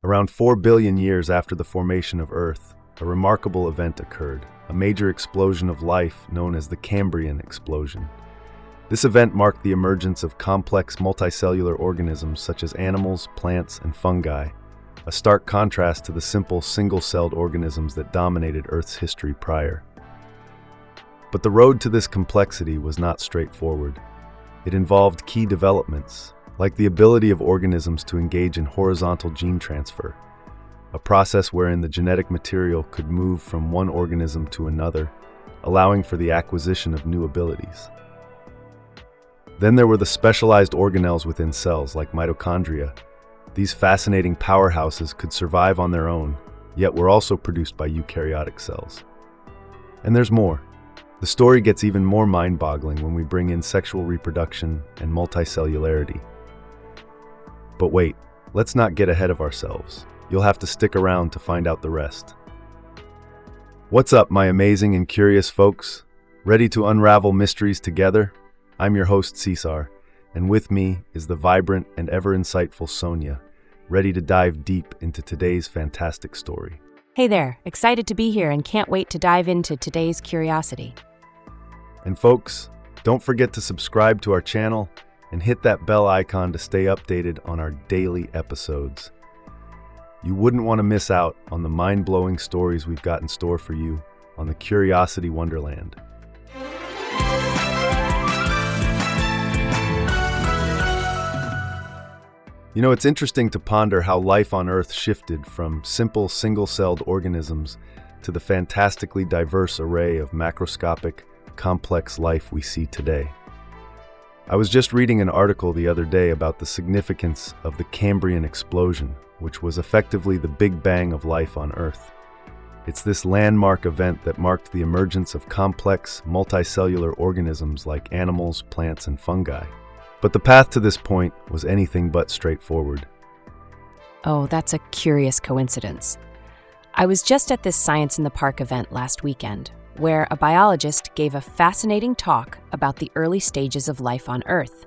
Around 4 billion years after the formation of Earth, a remarkable event occurred, a major explosion of life known as the Cambrian explosion. This event marked the emergence of complex multicellular organisms such as animals, plants, and fungi, a stark contrast to the simple single-celled organisms that dominated Earth's history prior. But the road to this complexity was not straightforward. It involved key developments, like the ability of organisms to engage in horizontal gene transfer, a process wherein the genetic material could move from one organism to another, allowing for the acquisition of new abilities. Then there were the specialized organelles within cells, like mitochondria. These fascinating powerhouses could survive on their own, yet were also produced by eukaryotic cells. And there's more. The story gets even more mind-boggling when we bring in sexual reproduction and multicellularity. But wait, let's not get ahead of ourselves. You'll have to stick around to find out the rest. What's up, my amazing and curious folks? Ready to unravel mysteries together? I'm your host, Cesar, and with me is the vibrant and ever-insightful Sonia, ready to dive deep into today's fantastic story. Hey there, excited to be here and can't wait to dive into today's curiosity. And folks, don't forget to subscribe to our channel and hit that bell icon to stay updated on our daily episodes. You wouldn't want to miss out on the mind-blowing stories we've got in store for you on the Curiosity Wonderland. You know, it's interesting to ponder how life on Earth shifted from simple single-celled organisms to the fantastically diverse array of macroscopic, complex life we see today. I was just reading an article the other day about the significance of the Cambrian explosion, which was effectively the Big Bang of life on Earth. It's this landmark event that marked the emergence of complex, multicellular organisms like animals, plants, and fungi. But the path to this point was anything but straightforward. Oh, that's a curious coincidence. I was just at this Science in the Park event last weekend, where a biologist gave a fascinating talk about the early stages of life on Earth.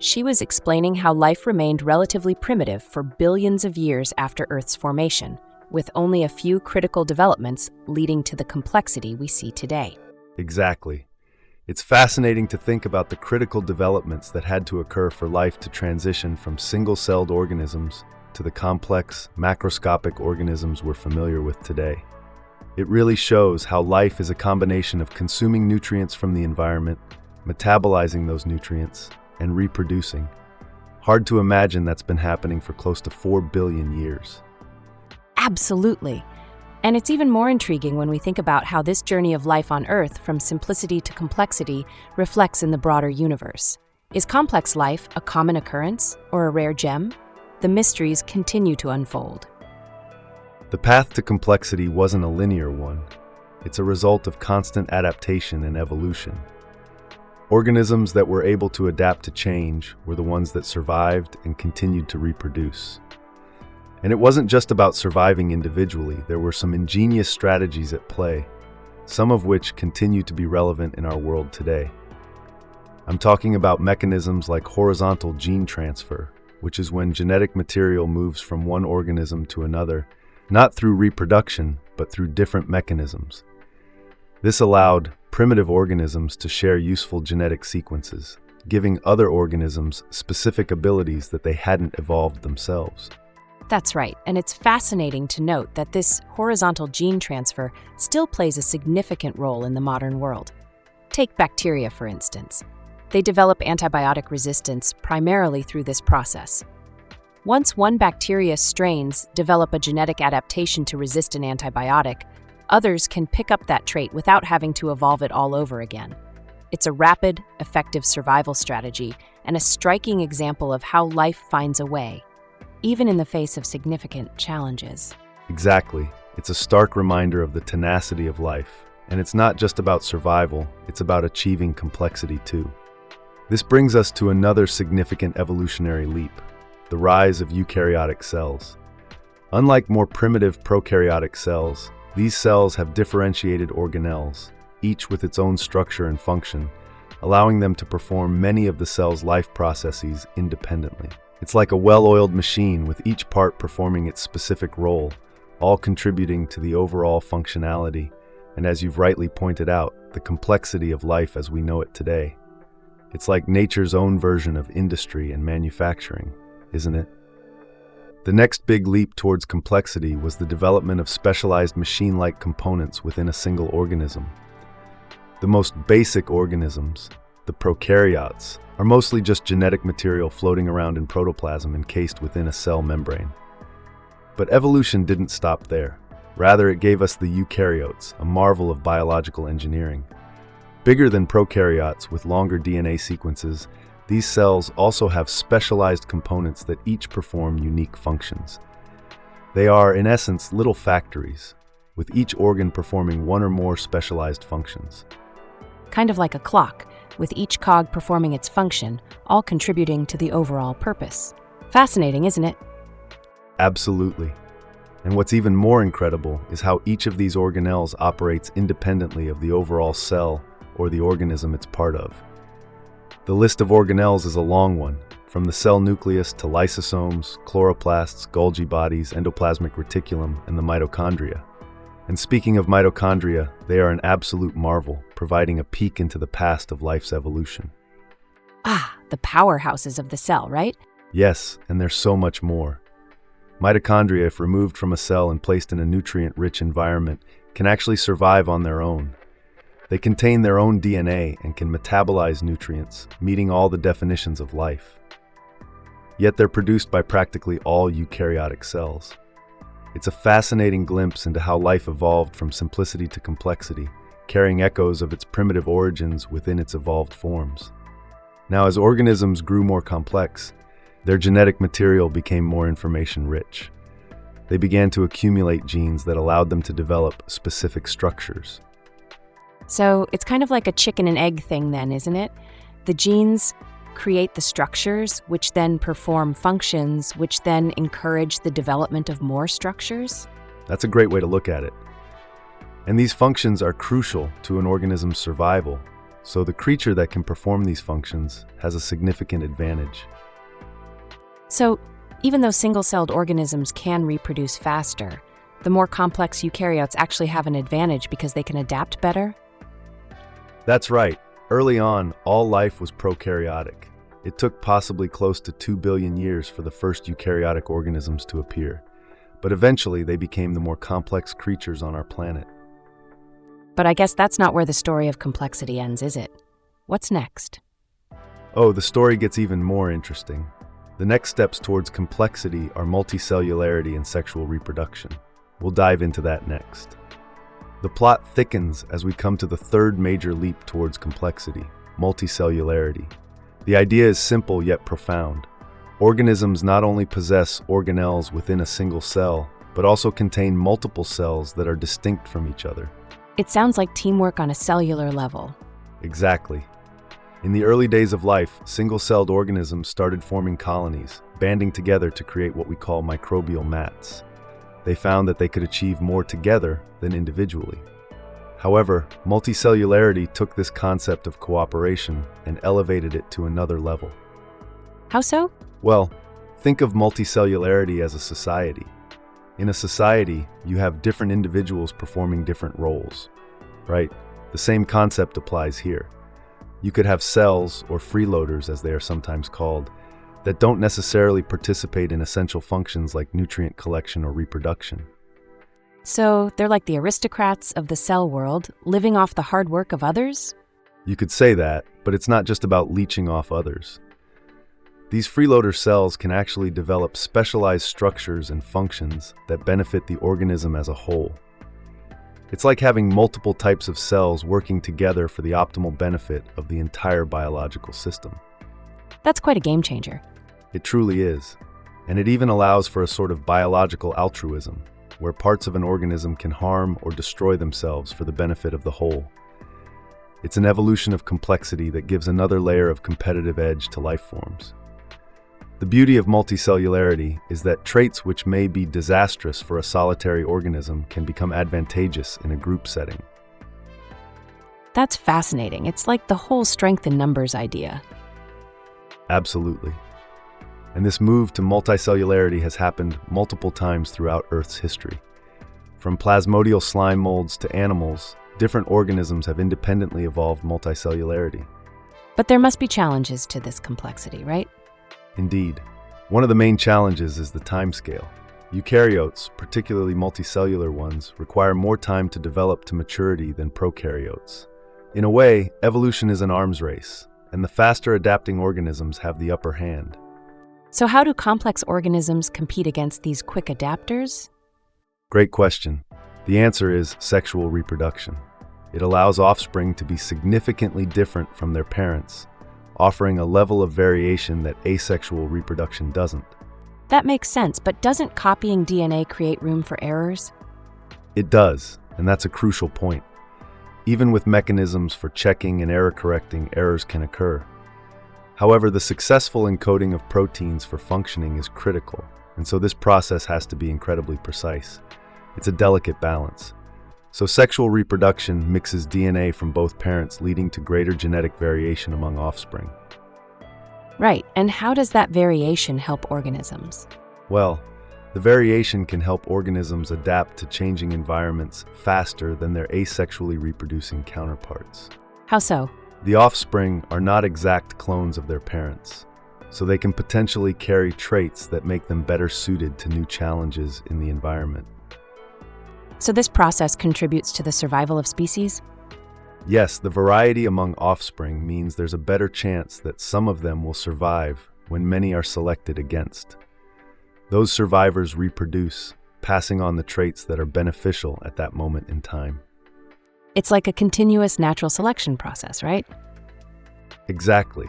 She was explaining how life remained relatively primitive for billions of years after Earth's formation, with only a few critical developments leading to the complexity we see today. Exactly. It's fascinating to think about the critical developments that had to occur for life to transition from single-celled organisms to the complex, macroscopic organisms we're familiar with today. It really shows how life is a combination of consuming nutrients from the environment, metabolizing those nutrients, and reproducing. Hard to imagine that's been happening for close to 4 billion years. Absolutely. And it's even more intriguing when we think about how this journey of life on Earth from simplicity to complexity reflects in the broader universe. Is complex life a common occurrence or a rare gem? The mysteries continue to unfold. The path to complexity wasn't a linear one. It's a result of constant adaptation and evolution. Organisms that were able to adapt to change were the ones that survived and continued to reproduce. And it wasn't just about surviving individually. There were some ingenious strategies at play, some of which continue to be relevant in our world today. I'm talking about mechanisms like horizontal gene transfer, which is when genetic material moves from one organism to another, not through reproduction, but through different mechanisms. This allowed primitive organisms to share useful genetic sequences, giving other organisms specific abilities that they hadn't evolved themselves. That's right, and it's fascinating to note that this horizontal gene transfer still plays a significant role in the modern world. Take bacteria, for instance. They develop antibiotic resistance primarily through this process. Once one bacteria's strains develop a genetic adaptation to resist an antibiotic, others can pick up that trait without having to evolve it all over again. It's a rapid, effective survival strategy and a striking example of how life finds a way, even in the face of significant challenges. Exactly. It's a stark reminder of the tenacity of life. And it's not just about survival, it's about achieving complexity too. This brings us to another significant evolutionary leap, the rise of eukaryotic cells. Unlike more primitive prokaryotic cells, these cells have differentiated organelles, each with its own structure and function, allowing them to perform many of the cell's life processes independently. It's like a well-oiled machine with each part performing its specific role, all contributing to the overall functionality, and as you've rightly pointed out, the complexity of life as we know it today. It's like nature's own version of industry and manufacturing, isn't it? The next big leap towards complexity was the development of specialized machine-like components within a single organism. The most basic organisms, the prokaryotes, are mostly just genetic material floating around in protoplasm encased within a cell membrane. But evolution didn't stop there. Rather, it gave us the eukaryotes, a marvel of biological engineering. Bigger than prokaryotes with longer DNA sequences, these cells also have specialized components that each perform unique functions. They are, in essence, little factories, with each organ performing one or more specialized functions. Kind of like a clock, with each cog performing its function, all contributing to the overall purpose. Fascinating, isn't it? Absolutely. And what's even more incredible is how each of these organelles operates independently of the overall cell or the organism it's part of. The list of organelles is a long one, from the cell nucleus to lysosomes, chloroplasts, Golgi bodies, endoplasmic reticulum, and the mitochondria. And speaking of mitochondria, they are an absolute marvel, providing a peek into the past of life's evolution. Ah, the powerhouses of the cell, right? Yes, and there's so much more. Mitochondria, if removed from a cell and placed in a nutrient-rich environment, can actually survive on their own. They contain their own DNA and can metabolize nutrients, meeting all the definitions of life. Yet they're produced by practically all eukaryotic cells. It's a fascinating glimpse into how life evolved from simplicity to complexity, carrying echoes of its primitive origins within its evolved forms. Now, as organisms grew more complex, their genetic material became more information-rich. They began to accumulate genes that allowed them to develop specific structures. So it's kind of like a chicken and egg thing then, isn't it? The genes create the structures, which then perform functions, which then encourage the development of more structures? That's a great way to look at it. And these functions are crucial to an organism's survival, so the creature that can perform these functions has a significant advantage. So, even though single-celled organisms can reproduce faster, the more complex eukaryotes actually have an advantage because they can adapt better? That's right. Early on, all life was prokaryotic. It took possibly close to 2 billion years for the first eukaryotic organisms to appear. But eventually, they became the more complex creatures on our planet. But I guess that's not where the story of complexity ends, is it? What's next? Oh, the story gets even more interesting. The next steps towards complexity are multicellularity and sexual reproduction. We'll dive into that next. The plot thickens as we come to the third major leap towards complexity, multicellularity. The idea is simple yet profound. Organisms not only possess organelles within a single cell, but also contain multiple cells that are distinct from each other. It sounds like teamwork on a cellular level. Exactly. In the early days of life, single-celled organisms started forming colonies, banding together to create what we call microbial mats. They found that they could achieve more together than individually. However, multicellularity took this concept of cooperation and elevated it to another level. How so? Well, think of multicellularity as a society. In a society, you have different individuals performing different roles, right? The same concept applies here. You could have cells, or freeloaders as they are sometimes called, that don't necessarily participate in essential functions like nutrient collection or reproduction. So they're like the aristocrats of the cell world, living off the hard work of others? You could say that, but it's not just about leeching off others. These freeloader cells can actually develop specialized structures and functions that benefit the organism as a whole. It's like having multiple types of cells working together for the optimal benefit of the entire biological system. That's quite a game changer. It truly is. And it even allows for a sort of biological altruism, where parts of an organism can harm or destroy themselves for the benefit of the whole. It's an evolution of complexity that gives another layer of competitive edge to life forms. The beauty of multicellularity is that traits which may be disastrous for a solitary organism can become advantageous in a group setting. That's fascinating. It's like the whole strength in numbers idea. Absolutely. And this move to multicellularity has happened multiple times throughout Earth's history. From plasmodial slime molds to animals, different organisms have independently evolved multicellularity. But there must be challenges to this complexity, right? Indeed. One of the main challenges is the timescale. Eukaryotes, particularly multicellular ones, require more time to develop to maturity than prokaryotes. In a way, evolution is an arms race, and the faster adapting organisms have the upper hand. So how do complex organisms compete against these quick adapters? Great question. The answer is sexual reproduction. It allows offspring to be significantly different from their parents, offering a level of variation that asexual reproduction doesn't. That makes sense, but doesn't copying DNA create room for errors? It does, and that's a crucial point. Even with mechanisms for checking and error correcting, errors can occur. However, the successful encoding of proteins for functioning is critical, and so this process has to be incredibly precise. It's a delicate balance. So sexual reproduction mixes DNA from both parents, leading to greater genetic variation among offspring. Right, and how does that variation help organisms? Well, the variation can help organisms adapt to changing environments faster than their asexually reproducing counterparts. How so? The offspring are not exact clones of their parents, so they can potentially carry traits that make them better suited to new challenges in the environment. So this process contributes to the survival of species? Yes, the variety among offspring means there's a better chance that some of them will survive when many are selected against. Those survivors reproduce, passing on the traits that are beneficial at that moment in time. It's like a continuous natural selection process, right? Exactly.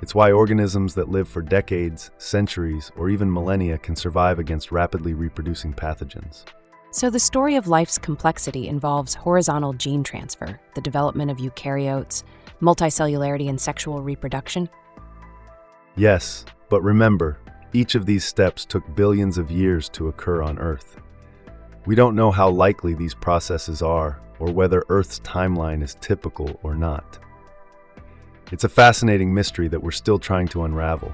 It's why organisms that live for decades, centuries, or even millennia can survive against rapidly reproducing pathogens. So the story of life's complexity involves horizontal gene transfer, the development of eukaryotes, multicellularity, and sexual reproduction? Yes, but remember, each of these steps took billions of years to occur on Earth. We don't know how likely these processes are, or whether Earth's timeline is typical or not. It's a fascinating mystery that we're still trying to unravel.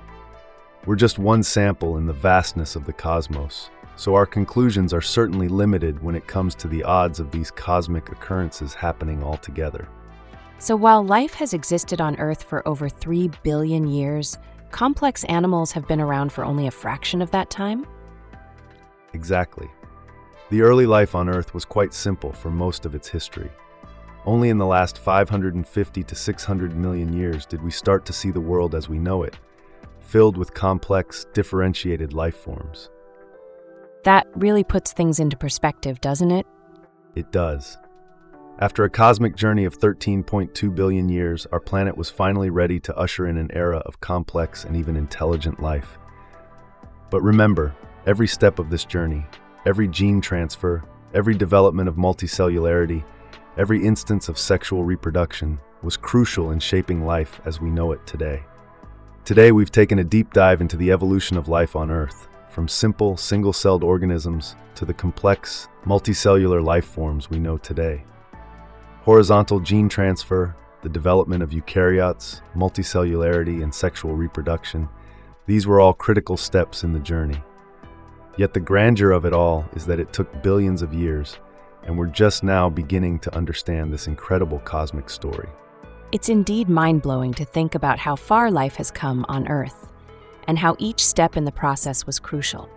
We're just one sample in the vastness of the cosmos, so our conclusions are certainly limited when it comes to the odds of these cosmic occurrences happening all together. So while life has existed on Earth for over 3 billion years, complex animals have been around for only a fraction of that time? Exactly. The early life on Earth was quite simple for most of its history. Only in the last 550 to 600 million years did we start to see the world as we know it, filled with complex, differentiated life forms. That really puts things into perspective, doesn't it? It does. After a cosmic journey of 13.2 billion years, our planet was finally ready to usher in an era of complex and even intelligent life. But remember, every step of this journey, every gene transfer, every development of multicellularity, every instance of sexual reproduction was crucial in shaping life as we know it today. Today, we've taken a deep dive into the evolution of life on Earth, from simple, single-celled organisms to the complex, multicellular life forms we know today. Horizontal gene transfer, the development of eukaryotes, multicellularity, and sexual reproduction, these were all critical steps in the journey. Yet the grandeur of it all is that it took billions of years, and we're just now beginning to understand this incredible cosmic story. It's indeed mind-blowing to think about how far life has come on Earth, and how each step in the process was crucial.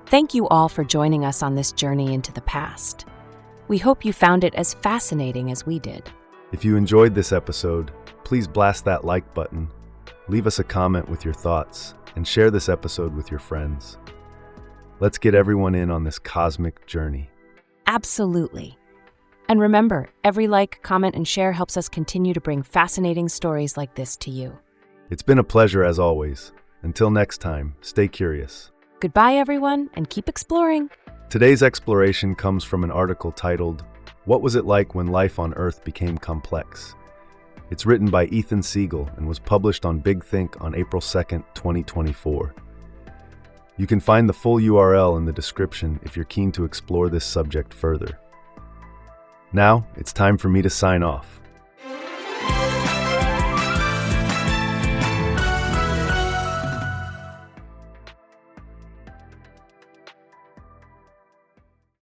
Thank you all for joining us on this journey into the past. We hope you found it as fascinating as we did. If you enjoyed this episode, please blast that like button, leave us a comment with your thoughts, and share this episode with your friends. Let's get everyone in on this cosmic journey. Absolutely. And remember, every like, comment, and share helps us continue to bring fascinating stories like this to you. It's been a pleasure as always. Until next time, stay curious. Goodbye, everyone, and keep exploring. Today's exploration comes from an article titled, "What Was It Like When Life on Earth Became Complex?" It's written by Ethan Siegel and was published on Big Think on April 2nd, 2024. You can find the full URL in the description if you're keen to explore this subject further. Now, it's time for me to sign off.